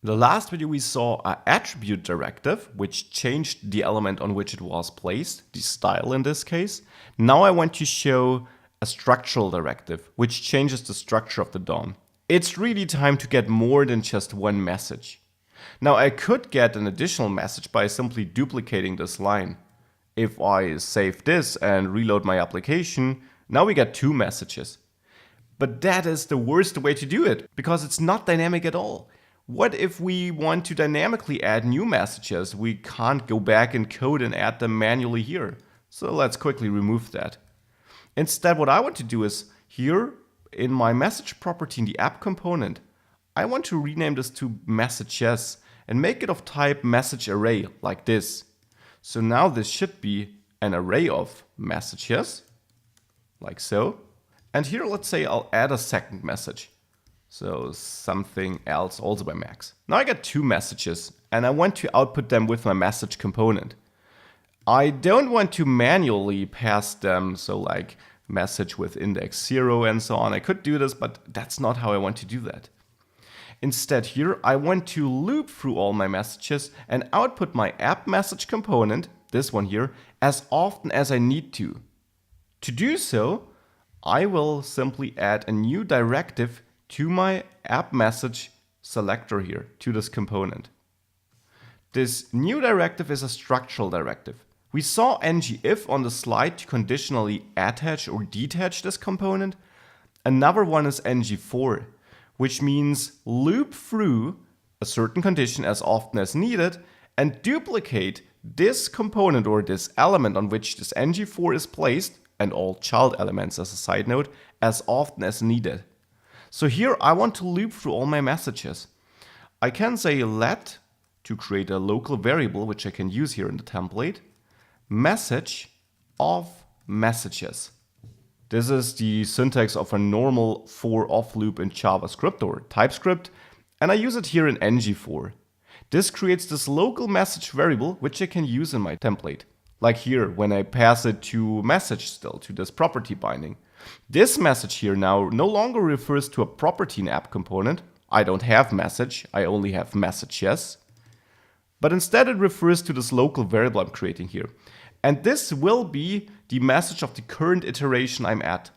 the last video we saw an attribute directive, which changed the element on which it was placed, the style in this case. Now I want to show a structural directive, which changes the structure of the DOM. It's really time to get more than just one message. Now I could get an additional message by simply duplicating this line. If I save this and reload my application, now we get two messages. But that is the worst way to do it, because it's not dynamic at all. What if we want to dynamically add new messages? We can't go back in code and add them manually here. So let's quickly remove that. Instead, what I want to do is here in my message property in the app component, I want to rename this to messages and make it of type message array like this. So now this should be an array of messages like so. And here, let's say I'll add a second message. So something else also by Max. Now I got two messages and I want to output them with my message component. I don't want to manually pass them, so like message with index 0 and so on. I could do this, but that's not how I want to do that. Instead here, I want to loop through all my messages and output my app message component, this one here, as often as I need to. To do so, I will simply add a new directive to my app message selector here, to this component. This new directive is a structural directive. We saw ngIf on the slide to conditionally attach or detach this component. Another one is ngFor, which means loop through a certain condition as often as needed and duplicate this component or this element on which this ngFor is placed, and all child elements as a side note, as often as needed. So here I want to loop through all my messages. I can say let to create a local variable, which I can use here in the template, message of messages. This is the syntax of a normal for off loop in JavaScript or TypeScript, and I use it here in ngFor. This creates this local message variable, which I can use in my template. Like here, when I pass it to message still, to this property binding. This message here now no longer refers to a property in app component. I don't have message, I only have messages. But instead it refers to this local variable I'm creating here. And this will be the message of the current iteration I'm at.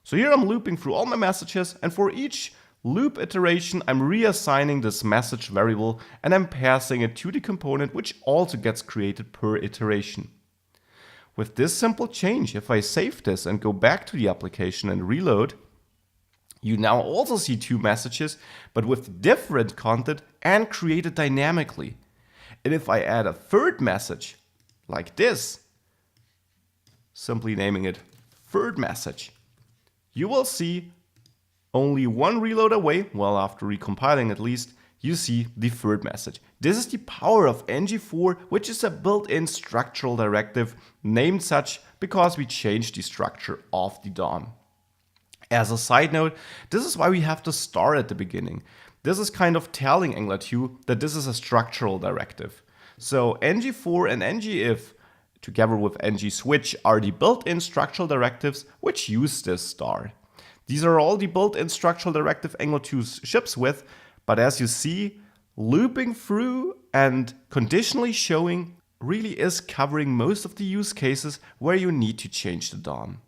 So here I'm looping through all my messages, and for each loop iteration I'm reassigning this message variable and I'm passing it to the component, which also gets created per iteration. With this simple change, if I save this and go back to the application and reload, you now also see two messages, but with different content and created dynamically. And if I add a third message, like this, simply naming it third message, you will see only one reload away, well, after recompiling at least, you see the third message. This is the power of ngFor, which is a built-in structural directive named such because we changed the structure of the DOM. As a side note, this is why we have the star at the beginning. This is kind of telling Angular 2 that this is a structural directive. So ngFor and ngIf, together with ngSwitch, are the built-in structural directives which use this star. These are all the built-in structural directive Angular 2 ships with, but as you see, looping through and conditionally showing really is covering most of the use cases where you need to change the DOM.